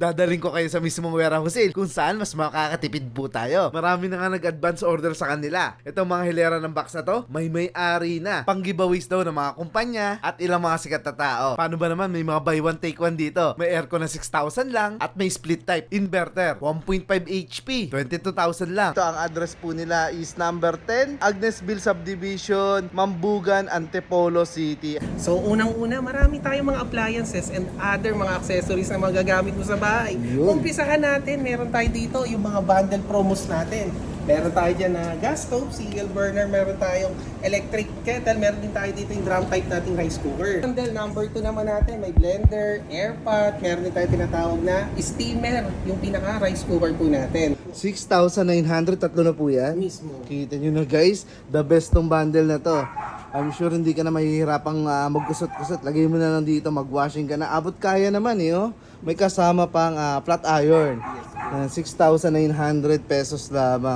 dadaling ko kayo sa mismong warehouse sale kung saan mas makakatipid po tayo. Marami na nga nag-advance order sa kanila. Itong mga hilera ng box na to, may-ari na. Pang-giveaways daw ng mga kumpanya at ilang mga sikat na tao. Paano ba naman, may mga buy one take one dito. May aircon na 6,000 lang at may split type inverter 1.5 HP 22,000 lang. Ito ang address po nila is number 10 Agnesville Subdivision, Mambugan, Antipolo City. So unang-una, marami tayong mga appliances and other mga accessories na magagamit mo sa bahay. Umpisahan natin, meron tayo dito yung mga bundle promos natin. Meron tayo dyan na gas stove, single burner, meron tayong electric kettle, meron din tayo dito yung drum type nating rice cooker. Bundle number 2 naman natin, may blender, air pot, meron din tayo tinatawag na steamer, yung pinaka rice cooker po natin. 6,900, tatlo na po yan. Mismo. Kita nyo na guys, the best tong bundle na to. I'm sure hindi ka na mahihirapang magkusot-kusot. Lagay mo na lang dito, mag-washing ka na. Abot kaya naman eh, oh. May kasama pang flat iron. 6,900 pesos lamang.